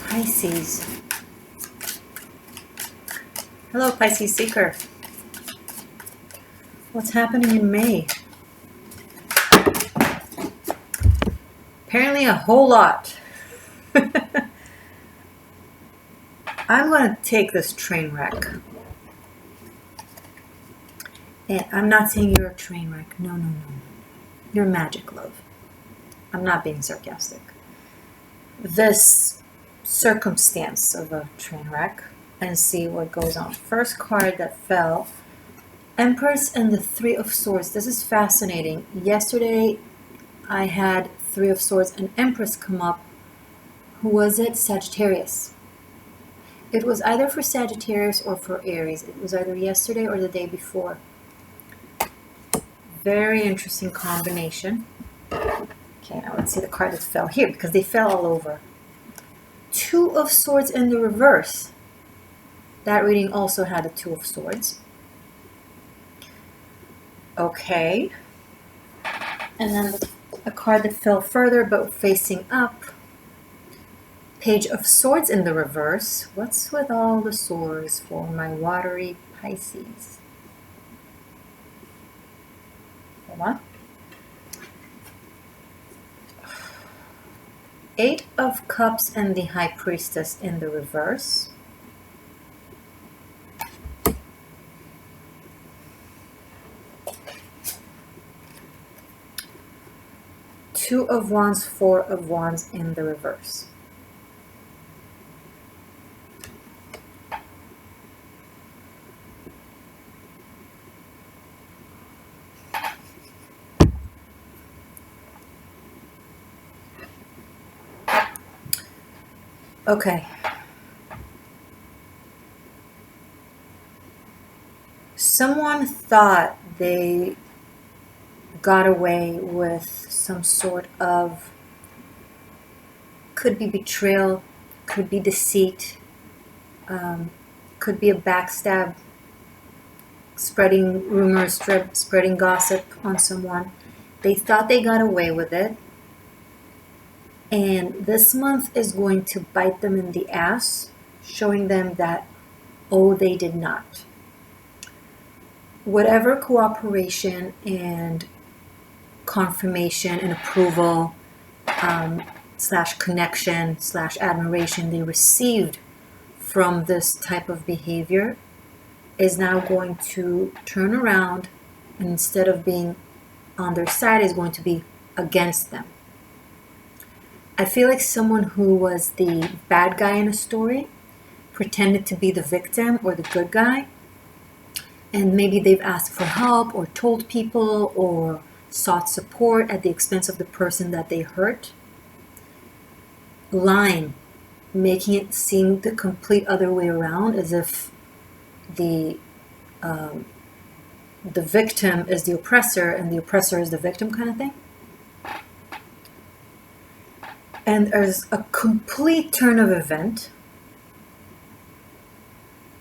Pisces. Hello, Pisces seeker. What's happening in May? Apparently a whole lot. I'm going to take this train wreck. And I'm not saying you're a train wreck. No, no, no. You're magic, love. I'm not being sarcastic. This circumstance of a train wreck, and see what goes on. First card that fell, Empress and the Three of Swords. This is fascinating. Yesterday I had Three of Swords and Empress come up. Who was it? Sagittarius. It was either for Sagittarius or for Aries. It was either yesterday or the day before. Very interesting combination. Okay, now let's see the card that fell here, because they fell all over. Two of Swords in the reverse. That reading also had a Two of Swords. Okay. And then a card that fell further but facing up. Page of Swords in the reverse. What's with all the swords for my watery Pisces? Hold on. Eight of Cups and the High Priestess in the reverse. Two of Wands, Four of Wands in the reverse. Okay. Someone thought they got away with some sort of, could be betrayal, could be deceit, could be a backstab, spreading rumors, spreading gossip on someone. They thought they got away with it. And this month is going to bite them in the ass, showing them that, oh, they did not. Whatever cooperation and confirmation and approval slash connection slash admiration they received from this type of behavior is now going to turn around, and instead of being on their side is going to be against them. I feel like someone who was the bad guy in a story pretended to be the victim or the good guy, and maybe they've asked for help or told people or sought support at the expense of the person that they hurt. Lying, making it seem the complete other way around, as if the victim is the oppressor and the oppressor is the victim, kind of thing. And there's a complete turn of event.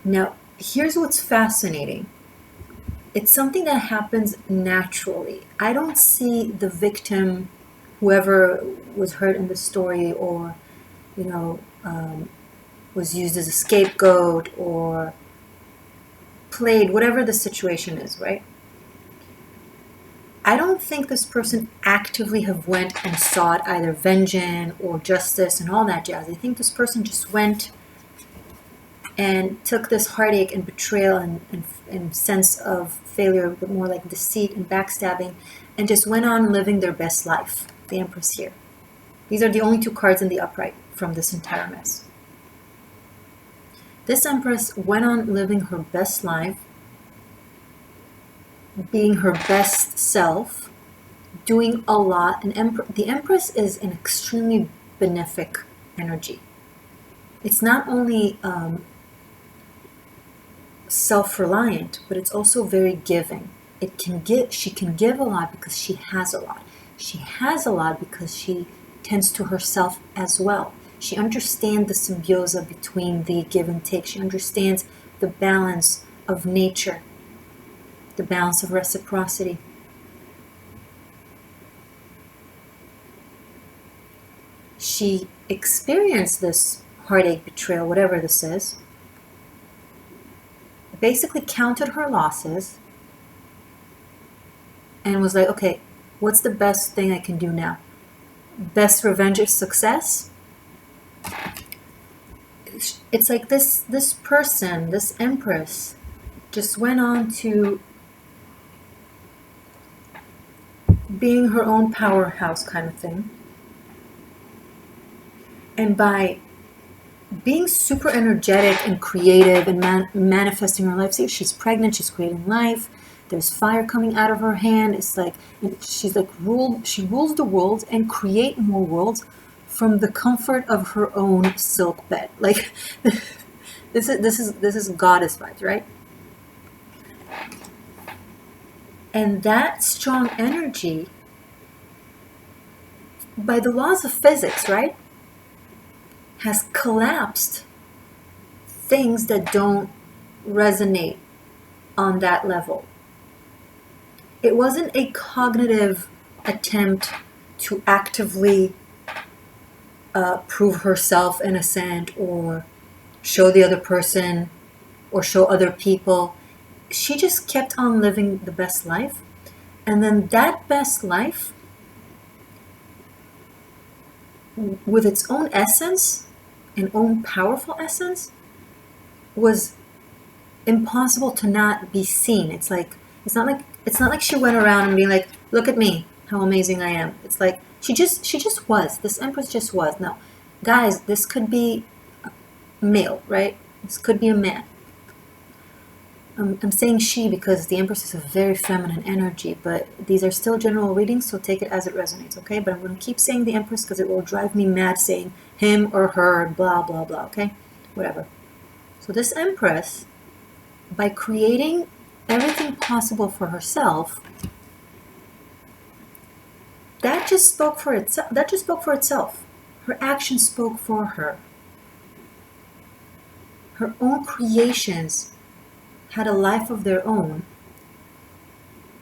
Now, here's what's fascinating. It's something that happens naturally. I don't see the victim, whoever was hurt in the story, or, was used as a scapegoat or played, whatever the situation is, right? I don't think this person actively have went and sought either vengeance or justice and all that jazz. I think this person just went and took this heartache and betrayal and sense of failure, but more like deceit and backstabbing, and just went on living their best life. The Empress here. These are the only two cards in the upright from this entire mess. This Empress went on living her best life, being her best self, doing a lot. And the Empress is an extremely benefic energy. It's not only self-reliant, but it's also very giving. She can give a lot because she has a lot. She has a lot because she tends to herself as well. She understands the symbiosis between the give and take. She understands the balance of nature, the balance of reciprocity. She experienced this heartache, betrayal, whatever this is. Basically counted her losses and was like, okay, what's the best thing I can do now? Best revenge is success? It's like this person, this Empress, just went on to being her own powerhouse kind of thing. And by being super energetic and creative and manifesting her life, see, she's pregnant, she's creating life, there's fire coming out of her hand. It's like she's like she rules the world and create more worlds from the comfort of her own silk bed. Like this is goddess vibes, right? And that strong energy, by the laws of physics, right, has collapsed things that don't resonate on that level. It wasn't a cognitive attempt to actively prove herself innocent or show the other person or show other people. She just kept on living the best life. And then that best life, with its own essence and own powerful essence, was impossible to not be seen. It's not like she went around and being like, look at me, how amazing I am. It's like she just was. This Empress just was. Now, guys, this could be male, right? This could be a man. I'm saying she because the Empress is a very feminine energy, but these are still general readings, so take it as it resonates, okay? But I'm going to keep saying the Empress because it will drive me mad saying him or her, blah, blah, blah, okay? Whatever. So this Empress, by creating everything possible for herself, that just spoke for itself. Her actions spoke for her. Her own creations had a life of their own.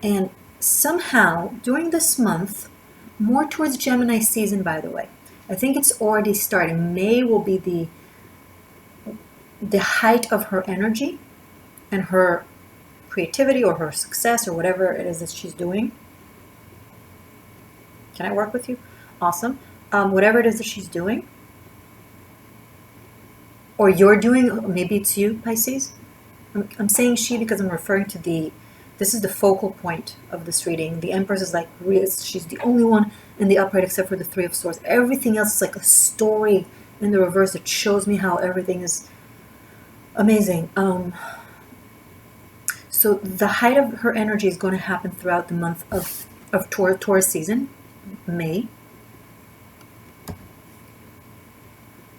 And somehow, during this month, more towards Gemini season, by the way, I think it's already starting. May will be the height of her energy and her creativity or her success or whatever it is that she's doing. Can I work with you? Awesome. Whatever it is that she's doing, or you're doing, maybe it's you, Pisces. I'm saying she because I'm referring to this is the focal point of this reading. The Empress is like, she's the only one in the upright except for the Three of Swords. Everything else is like a story in the reverse that shows me how everything is amazing. So the height of her energy is going to happen throughout the month of Taurus season, May.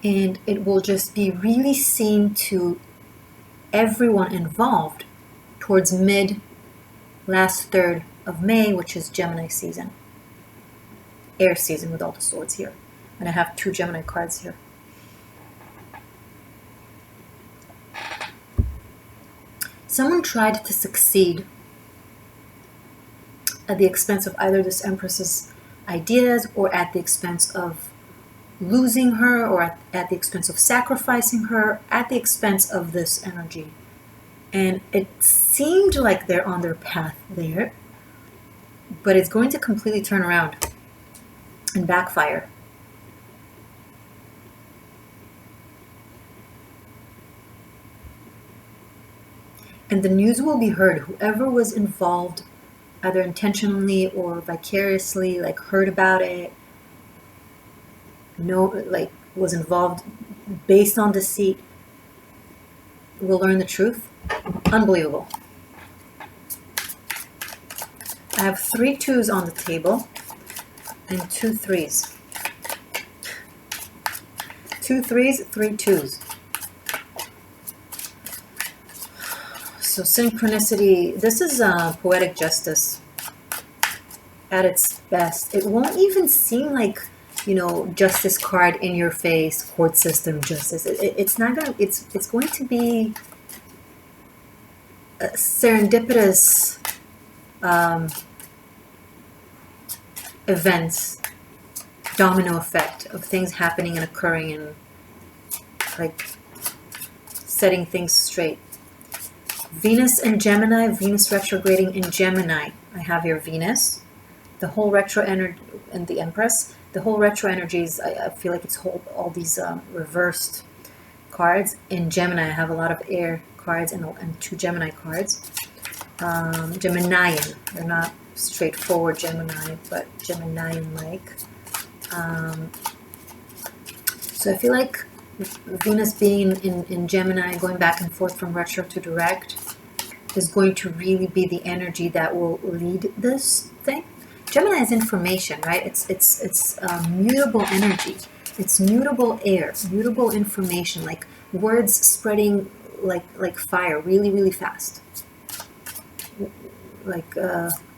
And it will just be really seen to everyone involved towards last third of May, which is Gemini season. Air season with all the swords here. And I have 2 Gemini cards here. Someone tried to succeed at the expense of either this Empress's ideas or at the expense of losing her or at the expense of sacrificing her, at the expense of this energy. And it seemed like they're on their path there, but it's going to completely turn around and backfire. And the news will be heard. Whoever was involved, either intentionally or vicariously, like heard about it, was involved based on deceit, will learn the truth. Unbelievable. I have 3 2s on the table and 2 3s. 2 3s, 3 2s. So synchronicity, this is poetic justice at its best. It won't even seem like, justice card in your face, court system justice. It's not gonna, it's going to be a serendipitous events, domino effect of things happening and occurring, and like setting things straight. Venus in Gemini, Venus retrograding in Gemini. I have here Venus, the whole retro energy, and the Empress. The whole retro energies, I feel like it's all these reversed cards. In Gemini, I have a lot of air cards and 2 Gemini cards. Geminian. They're not straightforward Gemini, but Geminian-like. So I feel like Venus being in Gemini, going back and forth from retro to direct, is going to really be the energy that will lead this thing. Gemini is information, right? It's mutable energy. It's mutable air, mutable information, like words spreading like fire, really, really fast. Like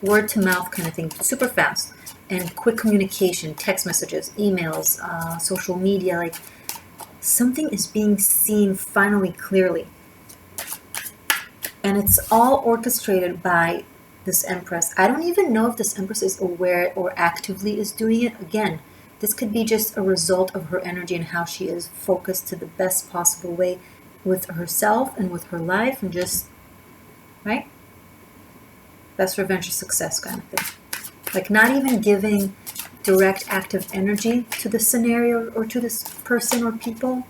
word to mouth kind of thing, super fast. And quick communication, text messages, emails, social media, like something is being seen finally clearly. And it's all orchestrated by this Empress. I don't even know if this Empress is aware or actively is doing it. Again, this could be just a result of her energy and how she is focused to the best possible way with herself and with her life, and just, right? Best revenge is success kind of thing. Like not even giving direct active energy to the scenario or to this person or people,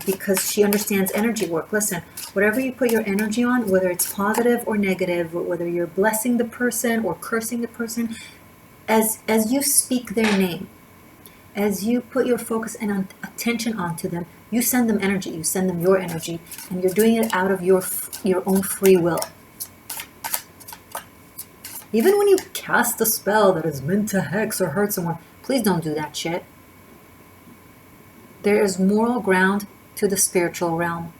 because she understands energy work. Listen, whatever you put your energy on, whether it's positive or negative, whether you're blessing the person or cursing the person, as you speak their name, as you put your focus and attention onto them, you send them energy, you send them your energy, and you're doing it out of your own free will. Even when you cast a spell that is meant to hex or hurt someone, please don't do that shit. There is moral ground to the spiritual realm.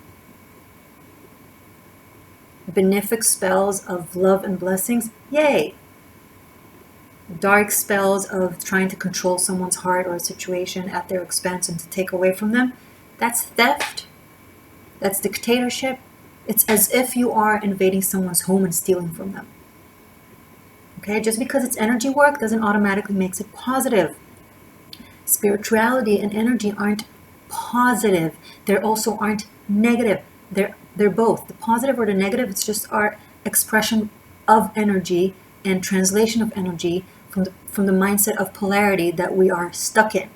Benefic spells of love and blessings, yay. Dark spells of trying to control someone's heart or a situation at their expense and to take away from them, that's theft. That's dictatorship. It's as if you are invading someone's home and stealing from them. Okay, just because it's energy work doesn't automatically make it positive. Spirituality and energy aren't positive. They also aren't negative. They're both. The positive or the negative, it's just our expression of energy and translation of energy from the mindset of polarity that we are stuck in.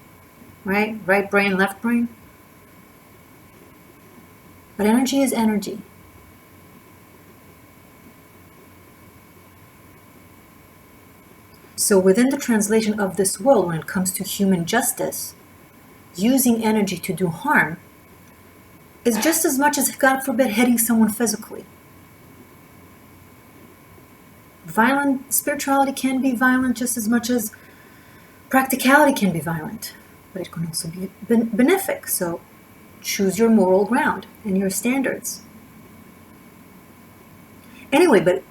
Right? Right brain, left brain. But energy is energy. So within the translation of this world, when it comes to human justice, using energy to do harm is just as much as, God forbid, hitting someone physically. Violent spirituality can be violent just as much as practicality can be violent, but it can also be benefic. So choose your moral ground and your standards. Anyway, but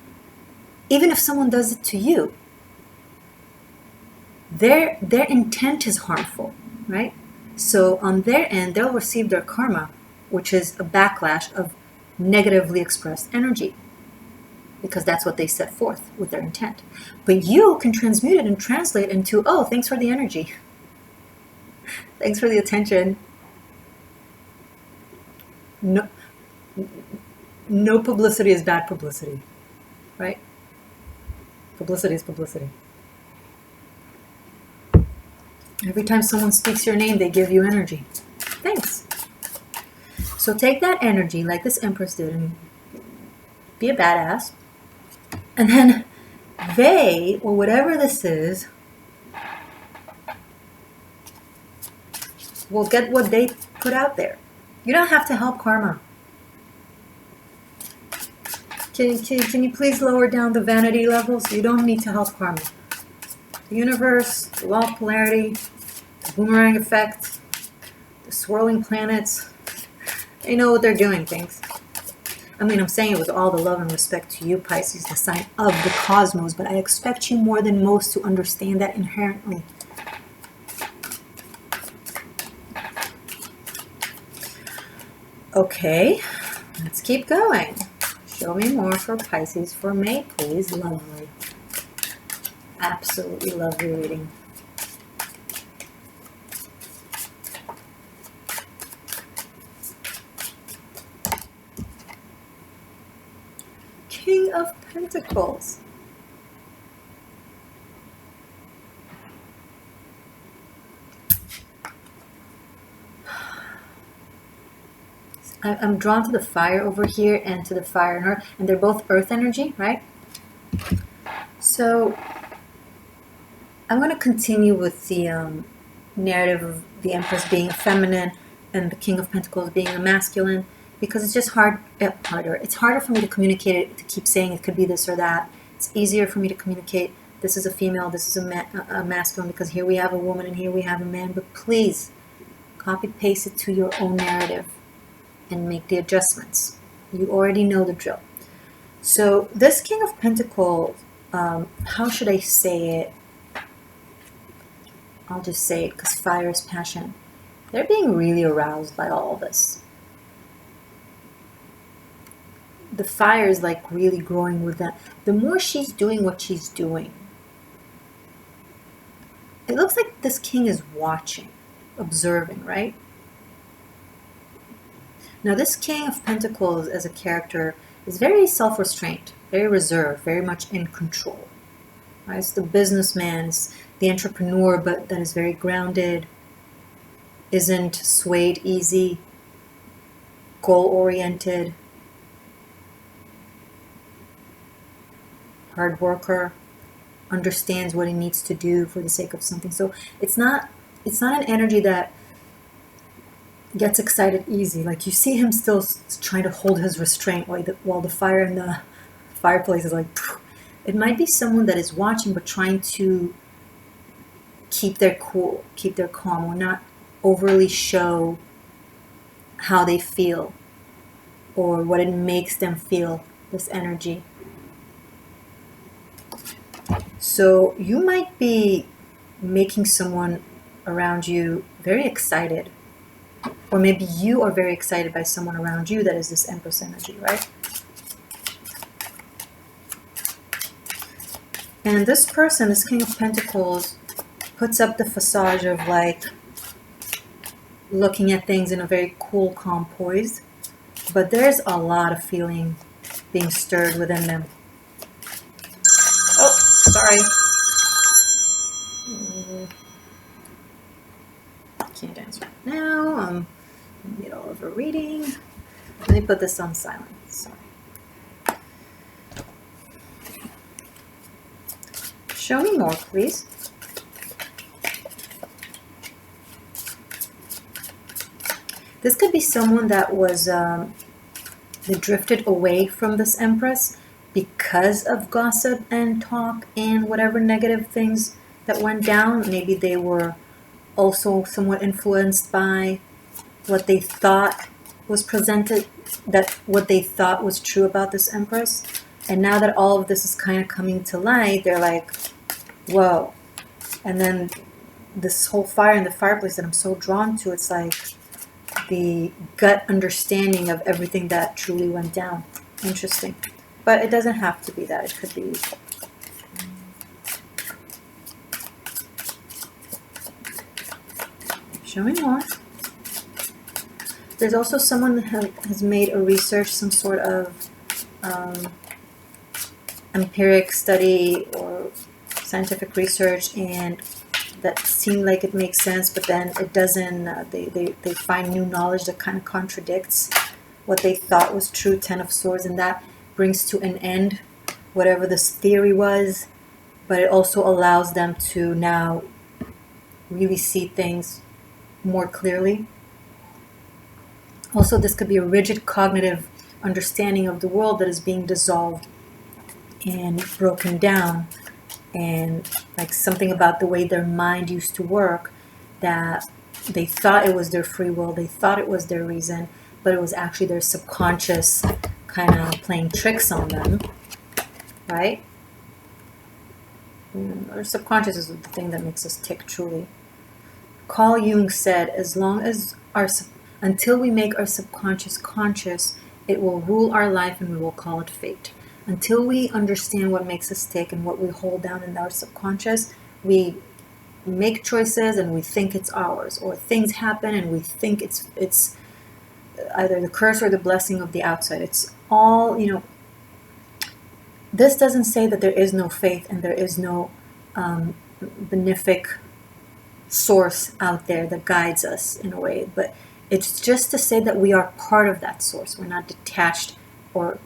even if someone does it to you, their intent is harmful, right? So on their end, they'll receive their karma, which is a backlash of negatively expressed energy, because that's what they set forth with their intent. But you can transmute it and translate into, oh, thanks for the energy. Thanks for the attention. No publicity is bad publicity, right? Publicity is publicity. Every time someone speaks your name, they give you energy. Thanks. So take that energy like this Empress did and be a badass. And then they, or whatever this is, will get what they put out there. You don't have to help karma. Can you please lower down the vanity levels? You don't need to help karma. The universe, the law of polarity, the boomerang effect, the swirling planets, they know what they're doing, things. I mean, I'm saying it with all the love and respect to you, Pisces, the sign of the cosmos, but I expect you more than most to understand that inherently. Okay, let's keep going. Show me more for Pisces for May, please. Lovely. Absolutely lovely reading. Pentacles. I'm drawn to the fire over here and to the fire and earth, and they're both earth energy, right? So I'm going to continue with the narrative of the Empress being feminine and the King of Pentacles being a masculine, because it's just harder. It's harder for me to communicate it, to keep saying it could be this or that. It's easier for me to communicate this is a female, this is a masculine, because here we have a woman and here we have a man. But please copy paste it to your own narrative and make the adjustments. You already know the drill. So this King of Pentacles, how should I say it? I'll just say it because fire is passion. They're being really aroused by all this. The fire is like really growing with them. The more she's doing what she's doing, it looks like this king is watching, observing, right? Now this King of Pentacles as a character is very self-restrained, very reserved, very much in control. Right? It's the businessman, it's the entrepreneur, but that is very grounded, isn't swayed easy, goal-oriented, hard worker, understands what he needs to do for the sake of something. So it's not an energy that gets excited easy. Like you see him still trying to hold his restraint while the fire in the fireplace is like, phew. It might be someone that is watching but trying to keep their cool, keep their calm, or not overly show how they feel or what it makes them feel, this energy. So you might be making someone around you very excited, or maybe you are very excited by someone around you that is this Empress energy, right? And this person, this King of Pentacles, puts up the facade of like looking at things in a very cool, calm poise, but there's a lot of feeling being stirred within them. Oh, sorry. Can't answer right now. I'm in the middle of a reading. Let me put this on silent. Sorry. Show me more, please. This could be someone that was that drifted away from this Empress because of gossip and talk and whatever negative things that went down. Maybe they were also somewhat influenced by what they thought was presented, that what they thought was true about this Empress. And now that all of this is kind of coming to light, they're like, whoa. And then this whole fire in the fireplace that I'm so drawn to, it's like the gut understanding of everything that truly went down. Interesting. But it doesn't have to be that. It could be showing more. There's also someone that has made a research, some sort of empiric study or scientific research, and that seemed like it makes sense, but then it doesn't. They find new knowledge that kind of contradicts what they thought was true, 10 of Swords, and that brings to an end whatever this theory was, but it also allows them to now really see things more clearly. Also, this could be a rigid cognitive understanding of the world that is being dissolved and broken down, and like something about the way their mind used to work, that they thought it was their free will, they thought it was their reason, but it was actually their subconscious kind of playing tricks on them, right? Our subconscious is the thing that makes us tick, truly. Carl Jung said, until we make our subconscious conscious, it will rule our life and we will call it fate. Until we understand what makes us tick and what we hold down in our subconscious, we make choices and we think it's ours, or things happen and we think it's either the curse or the blessing of the outside. It's all, this doesn't say that there is no faith and there is no benefic source out there that guides us in a way, but it's just to say that we are part of that source. We're not detached or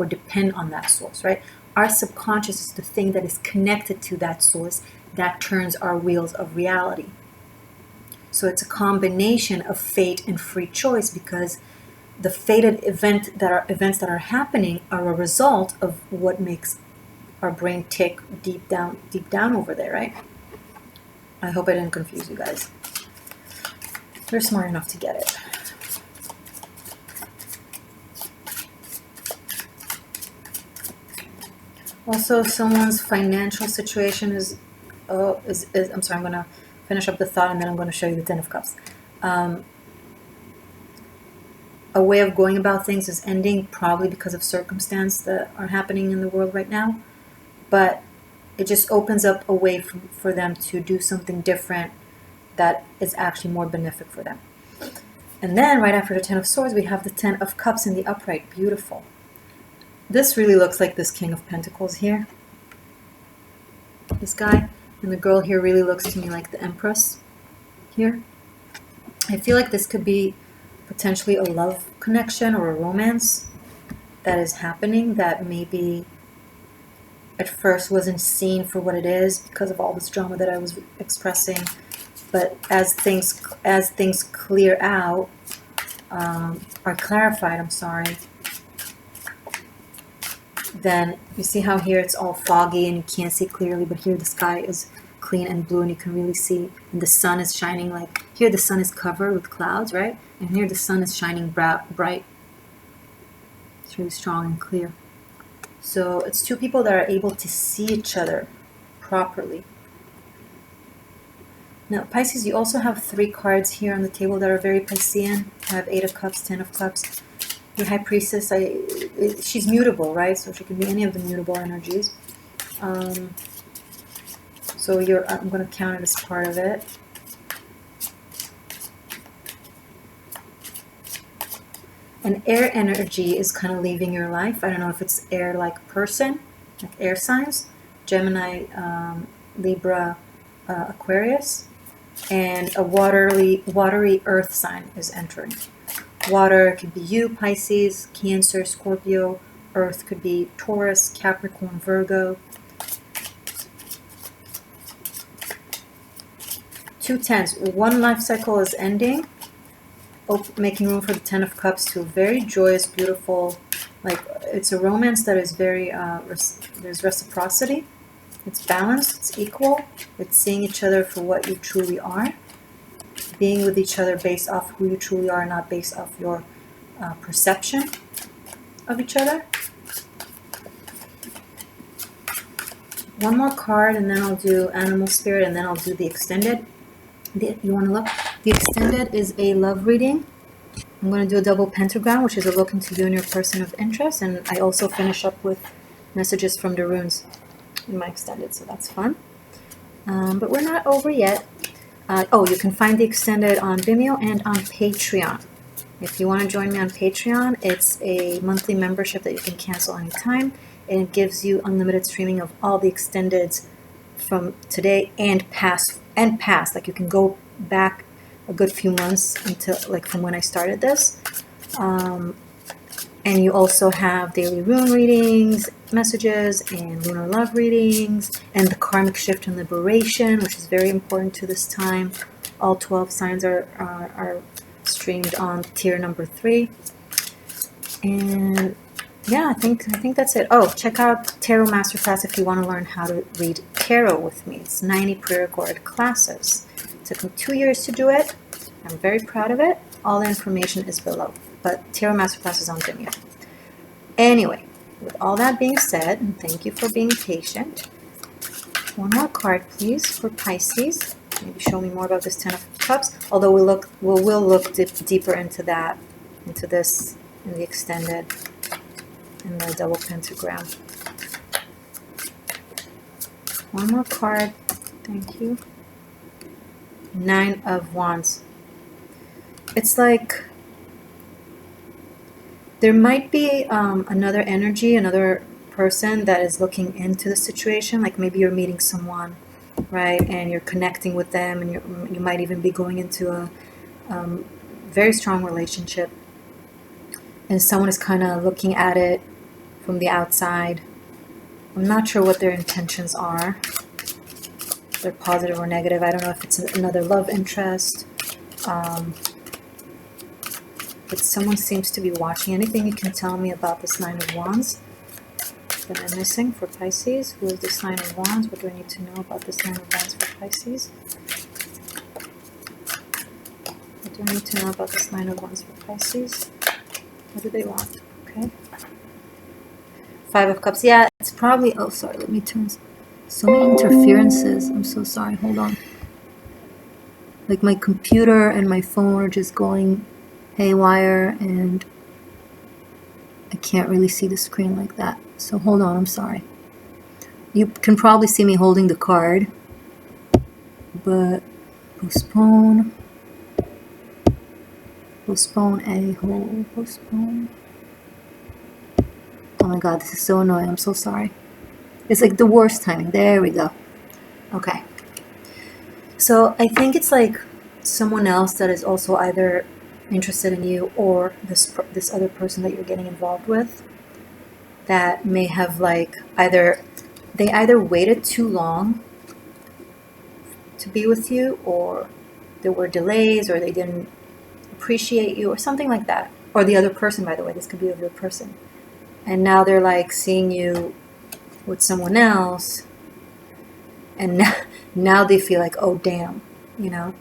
depend on that source, right? Our subconscious is the thing that is connected to that source that turns our wheels of reality. So it's a combination of fate and free choice, because the fated events that are happening are a result of what makes our brain tick deep down over there, right? I hope I didn't confuse you guys. You're smart enough to get it. Also, someone's financial situation is I'm sorry, I'm going to finish up the thought and then I'm going to show you the Ten of Cups. A way of going about things is ending, probably because of circumstances that are happening in the world right now. But it just opens up a way for them to do something different that is actually more benefic for them. And then right after the Ten of Swords, we have the Ten of Cups in the upright. Beautiful. This really looks like this King of Pentacles here. This guy. And the girl here really looks to me like the Empress here. I feel like this could be potentially a love connection or a romance that is happening that maybe at first wasn't seen for what it is because of all this drama that I was expressing. But as things clear out, are clarified, I'm sorry, then you see how here it's all foggy and you can't see clearly, but here the sky is clean and blue and you can really see, and the sun is shining. Like here the sun is covered with clouds, right? And here the sun is shining bright. It's really strong and clear. So it's two people that are able to see each other properly. Now, Pisces, you also have 3 cards here on the table that are very Piscean. I have 8 of Cups, 10 of Cups. Your High Priestess, she's mutable, right? So she can be any of the mutable energies. So I'm going to count it as part of it. And air energy is kind of leaving your life. I don't know if it's air-like person, like air signs, Gemini, Libra, Aquarius, and a watery earth sign is entering. Water could be you, Pisces, Cancer, Scorpio. Earth could be Taurus, Capricorn, Virgo. 2 tens. One life cycle is ending, making room for the Ten of Cups to a very joyous, beautiful, like it's a romance that is very, there's reciprocity. It's balanced, it's equal, it's seeing each other for what you truly are, being with each other based off who you truly are, not based off your perception of each other. One more card and then I'll do Animal Spirit and then I'll do the extended. You want to look? The extended is a love reading. I'm going to do a double pentagram, which is a look into you and your person of interest, and I also finish up with messages from the runes in my extended, so that's fun. But we're not over yet. You can find the extended on Vimeo and on Patreon. If you want to join me on Patreon, it's a monthly membership that you can cancel anytime, and it gives you unlimited streaming of all the extendeds from today and past. Like you can go back a good few months until like from when I started this. And you also have daily rune readings, messages, and lunar love readings, and the Karmic Shift and Liberation, which is very important to this time. All 12 signs are streamed on tier number 3. And yeah, I think that's it. Oh, check out Tarot Masterclass if you want to learn how to read tarot with me. It's 90 pre-recorded classes. It took me 2 years to do it. I'm very proud of it. All the information is below. But Tarot Masterclass is on Vimeo. Anyway, with all that being said, and thank you for being patient. One more card, please, for Pisces. Maybe show me more about this Ten of Cups. Although we'll look deeper into that, into this, in the extended, and the double pentagram. One more card. Thank you. 9 of Wands. It's like there might be another energy, another person that is looking into the situation. Like maybe you're meeting someone, right, and you're connecting with them, and you might even be going into a very strong relationship, and someone is kind of looking at it from the outside. I'm not sure what their intentions are. They're positive or negative. I don't know if it's another love interest. But someone seems to be watching. Anything you can tell me about this Nine of Wands that I'm missing for Pisces? Who is this Nine of Wands? What do I need to know about this Nine of Wands for Pisces? What do I need to know about this Nine of Wands for Pisces? What do they want? Okay. Five of Cups. Yeah, it's probably... Oh, sorry. Let me turn... So many interferences. I'm so sorry. Hold on. Like my computer and my phone are just going haywire, and I can't really see the screen like that. So hold on. I'm sorry. You can probably see me holding the card, but postpone. Postpone, a-hole. Postpone. Oh my god, this is so annoying. I'm so sorry. It's like the worst timing. There we go. Okay. So I think it's like someone else that is also either interested in you, or this other person that you're getting involved with, that may have like either waited too long to be with you, or there were delays, or they didn't appreciate you, or something like that. Or the other person, by the way, this could be the other person. And now they're like seeing you with someone else, and now they feel like, oh damn, you know,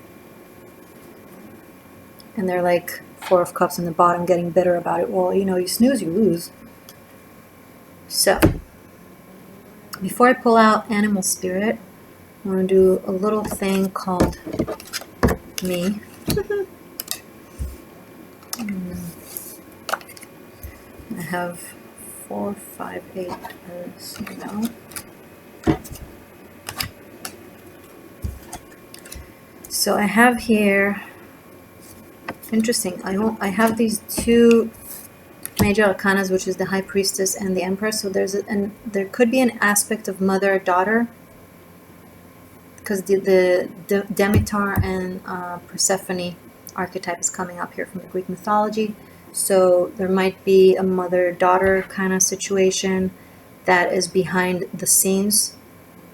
and they're like Four of Cups in the bottom, getting bitter about it. Well, you know, you snooze, you lose. So before I pull out Animal Spirit, I'm going to do a little thing called me. I have 4, 5, 8 as you know. So I have here, interesting, I have these two major arcanas, which is the High Priestess and the Empress. So there could be an aspect of mother-daughter, because the Demeter and Persephone archetype is coming up here from the Greek mythology. So there might be a mother-daughter kind of situation that is behind the scenes,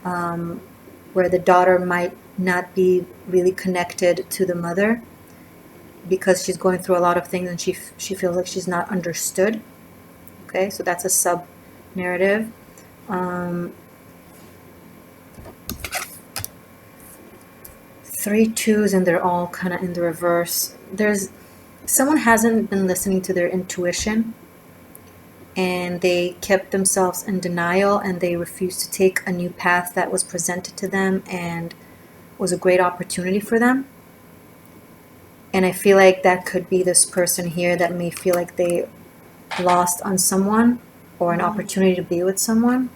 where the daughter might not be really connected to the mother because she's going through a lot of things, and she feels like she's not understood. Okay, so that's a sub narrative. 3 2s, and they're all kind of in the reverse. Someone hasn't been listening to their intuition, and they kept themselves in denial, and they refused to take a new path that was presented to them and was a great opportunity for them. And I feel like that could be this person here that may feel like they lost on someone, or an opportunity to be with someone.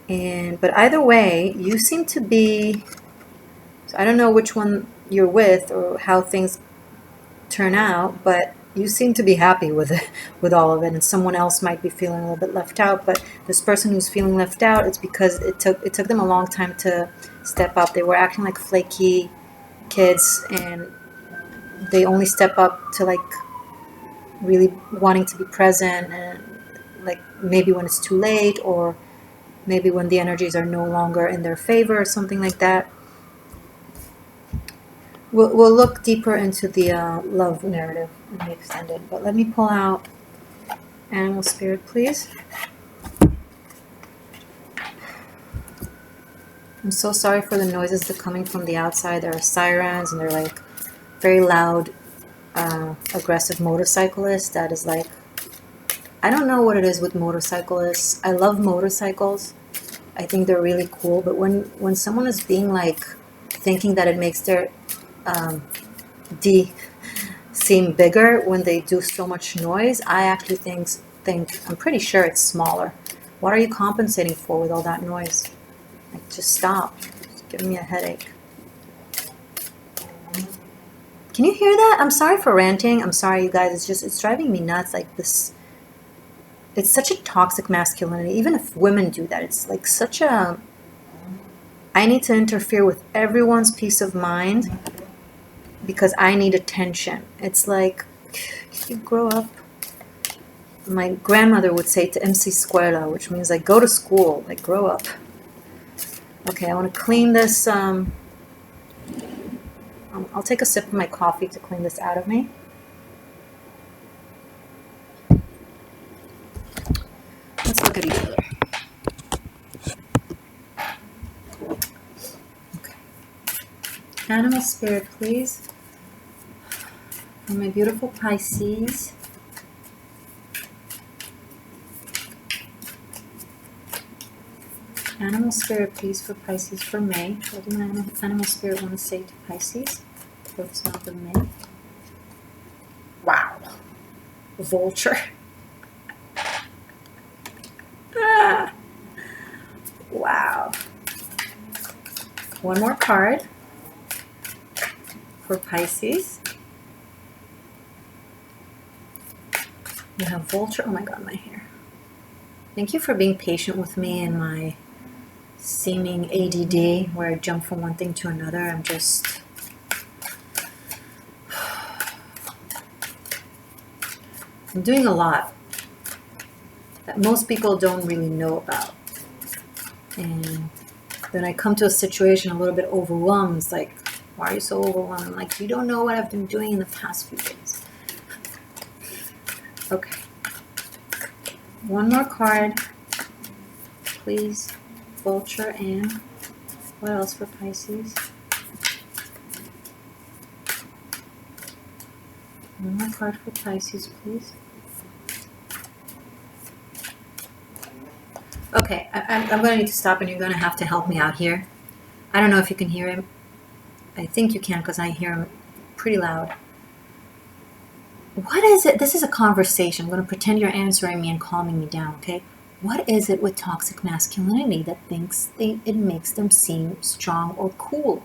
But either way, you seem to be, so I don't know which one you're with or how things turn out, but you seem to be happy with it, with all of it. And someone else might be feeling a little bit left out, but this person who's feeling left out, it's because it took them a long time to step up. They were acting like flaky kids, and they only step up to like really wanting to be present, and like maybe when it's too late, or maybe when the energies are no longer in their favor, or something like that. We'll look deeper into the love narrative in the extended, but let me pull out Animal Spirit, please. I'm so sorry for the noises that are coming from the outside. There are sirens, and they're like very loud, aggressive motorcyclists. That is like, I don't know what it is with motorcyclists. I love motorcycles. I think they're really cool. But when someone is being like, thinking that it makes their D seem bigger when they do so much noise, I actually think I'm pretty sure it's smaller. What are you compensating for with all that noise? Like, just stop. It's giving me a headache. Can you hear that? I'm sorry for ranting. I'm sorry, you guys. It's driving me nuts. Like this, it's such a toxic masculinity. Even if women do that, it's like such a, I need to interfere with everyone's peace of mind because I need attention. It's like, you grow up. My grandmother would say to MC Scuela, which means like go to school, like grow up. Okay, I want to clean this. I'll take a sip of my coffee to clean this out of me. Let's look at each other. Okay. Animal spirit, please. For my beautiful Pisces. Animal spirit, please, for Pisces for May. What do my animal spirit want to say to Pisces for this month of May? Wow. Vulture. Ah. Wow. One more card for Pisces. We have Vulture. Oh my God, my hair. Thank you for being patient with me and my seeming ADD, where I jump from one thing to another. I'm doing a lot that most people don't really know about. And then I come to a situation a little bit overwhelmed. It's like, why are you so overwhelmed? I'm like, you don't know what I've been doing in the past few days. Okay. One more card, please. Vulture, and what else for Pisces? One more card for Pisces, please. Okay, I'm going to need to stop, and you're going to have to help me out here. I don't know if you can hear him. I think you can because I hear him pretty loud. What is it? This is a conversation. I'm going to pretend you're answering me and calming me down, okay? What is it with toxic masculinity that thinks it makes them seem strong or cool?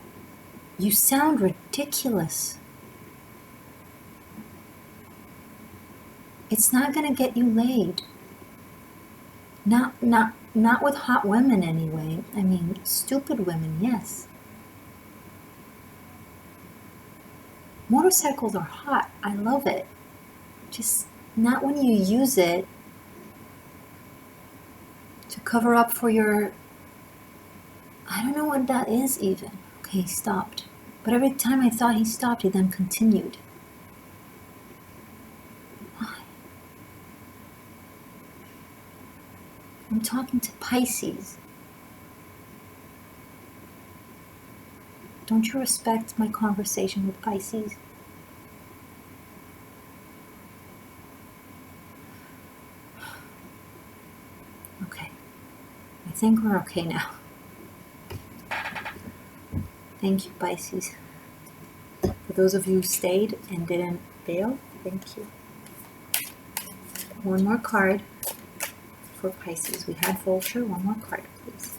You sound ridiculous. It's not going to get you laid. Not with hot women anyway. I mean, stupid women, yes. Motorcycles are hot. I love it. Just not when you use it to cover up for your, I don't know what that is even. Okay, he stopped. But every time I thought he stopped, he then continued. Why? I'm talking to Pisces. Don't you respect my conversation with Pisces? Okay. I think we're okay now. Thank you, Pisces. For those of you who stayed and didn't bail, thank you. One more card for Pisces. We had Vulture. One more card, please.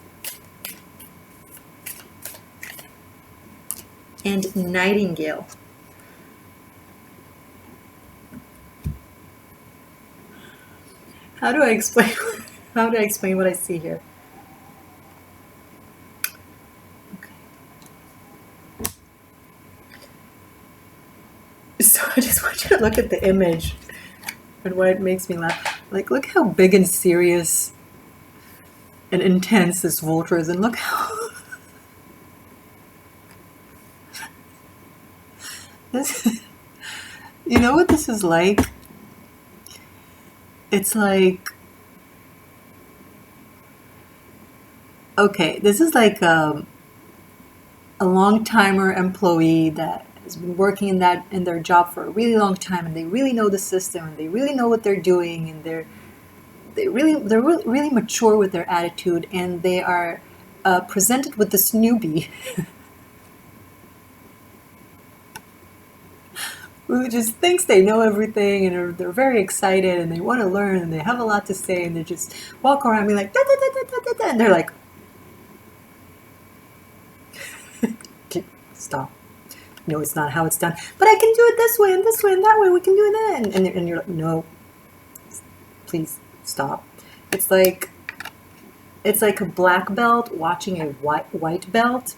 And Nightingale. How do I explain what I see here? Okay. So I just want you to look at the image and what it makes me laugh. Like, look how big and serious and intense this Vulture is, and look how this, you know what this is like? It's like, okay, this is like a long-timer employee that has been working in their job for a really long time, and they really know the system, and they really know what they're doing, and they're really mature with their attitude, and they are presented with this newbie who just thinks they know everything, and they're very excited, and they want to learn, and they have a lot to say, and they just walk around being like, da, da, da, da, da, da, da, and they're like, stop. No, it's not how it's done. But I can do it this way, and that way, we can do that. And you're like, no, please stop. It's like a black belt watching a white belt,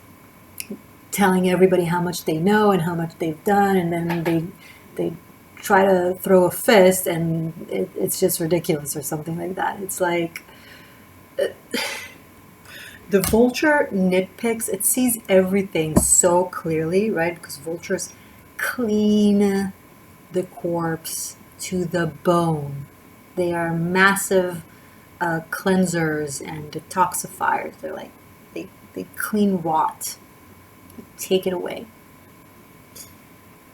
telling everybody how much they know and how much they've done, and then they try to throw a fist, and it's just ridiculous or something like that. It's like the vulture nitpicks. It sees everything so clearly, right? Because vultures clean the corpse to the bone. They are massive cleansers and detoxifiers. They're like they clean rot, take it away.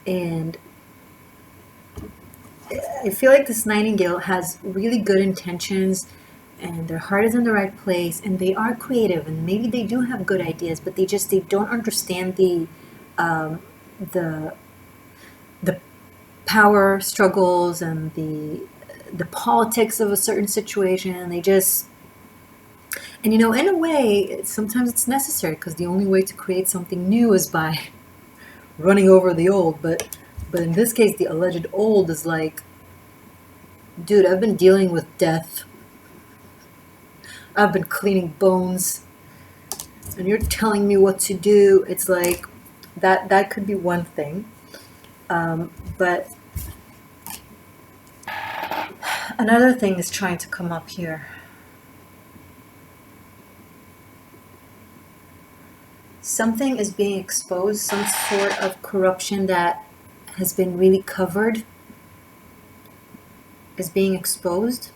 And I feel like this nightingale has really good intentions, and their heart is in the right place, and they are creative, and maybe they do have good ideas, but they don't understand the power struggles and the politics of a certain situation. And in a way, sometimes it's necessary, because the only way to create something new is by running over the old. But in this case, the alleged old is like, dude, I've been dealing with death. I've been cleaning bones, and you're telling me what to do. It's like that could be one thing. But another thing is trying to come up here. Something is being exposed, some sort of corruption that has been really covered is being exposed.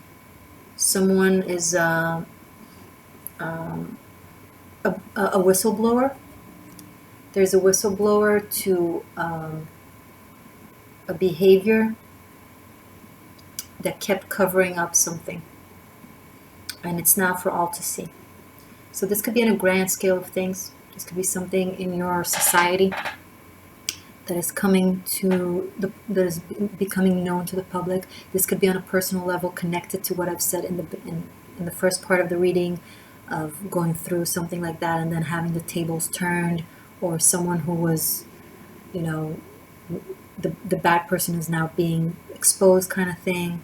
Someone is a whistleblower. There's a whistleblower to a behavior that kept covering up something, and it's now for all to see. So this could be on a grand scale of things. This could be something in your society that is that is becoming known to the public. This could be on a personal level, connected to what I've said in the first part of the reading, of going through something like that and then having the tables turned, or someone who was, the bad person is now being exposed, kind of thing.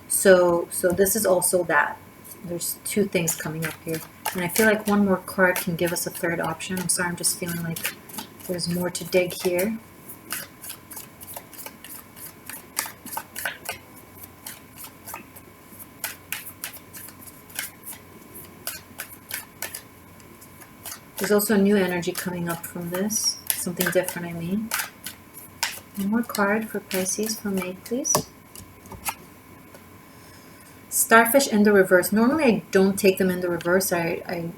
So this is also that. There's two things coming up here. And I feel like one more card can give us a third option. I'm sorry, I'm just feeling like there's more to dig here. There's also a new energy coming up from this. Something different, I mean. One more card for Pisces for May, please. Starfish in the reverse. Normally I don't take them in the reverse. I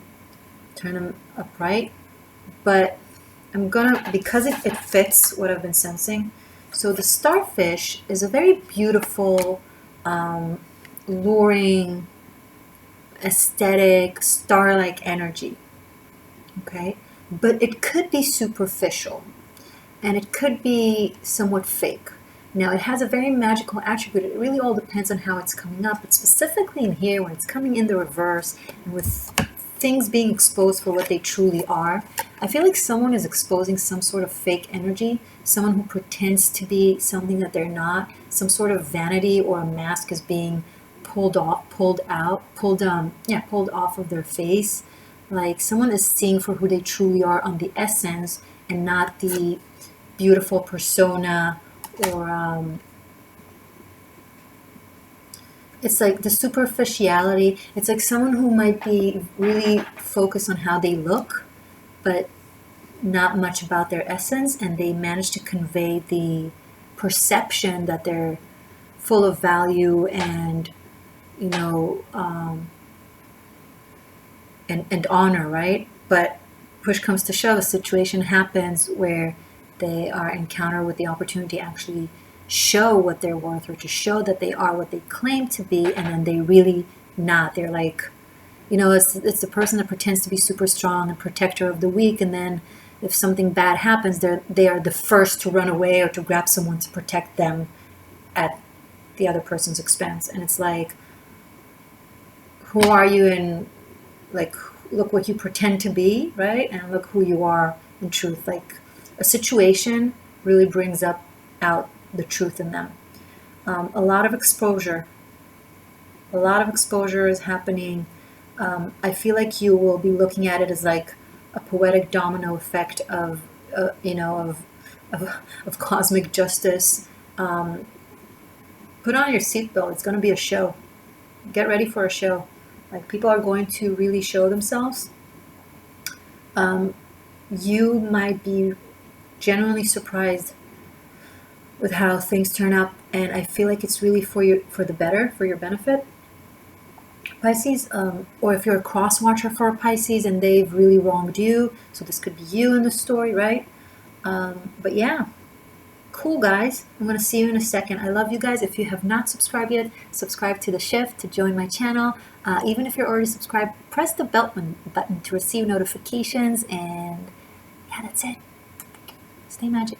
turn them upright. But I'm gonna, because it fits what I've been sensing. So the starfish is a very beautiful, luring, aesthetic, star-like energy. Okay? But it could be superficial. And it could be somewhat fake. Now, it has a very magical attribute. It really all depends on how it's coming up. But specifically in here, when it's coming in the reverse, and with things being exposed for what they truly are, I feel like someone is exposing some sort of fake energy, someone who pretends to be something that they're not, some sort of vanity or a mask is being pulled off of their face. Like someone is seeing for who they truly are on the essence, and not the beautiful persona, or it's like the superficiality. It's like someone who might be really focused on how they look, but not much about their essence, and they manage to convey the perception that they're full of value and and honor, right? But push comes to shove, a situation happens where they are encountered with the opportunity to actually show what they're worth, or to show that they are what they claim to be, and then they really not. They're like, it's the person that pretends to be super strong and protector of the weak, and then if something bad happens, they are the first to run away or to grab someone to protect them at the other person's expense. And it's like, who are you? And like, look what you pretend to be, right? And look who you are in truth. Like, a situation really brings out the truth in them. A lot of exposure. A lot of exposure is happening. I feel like you will be looking at it as like a poetic domino effect of, of cosmic justice. Put on your seatbelt. It's going to be a show. Get ready for a show. Like, people are going to really show themselves. You might be genuinely surprised with how things turn out, and I feel like it's really for the better, for your benefit, Pisces. Or if you're a cross watcher for a Pisces and they've really wronged you, so this could be you in the story, right? But yeah, cool, guys. I'm going to see you in a second. I love you guys. If you have not subscribed yet, subscribe to the shift to join my channel. Even if you're already subscribed, press the bell button to receive notifications. And yeah, that's it. Stay magic.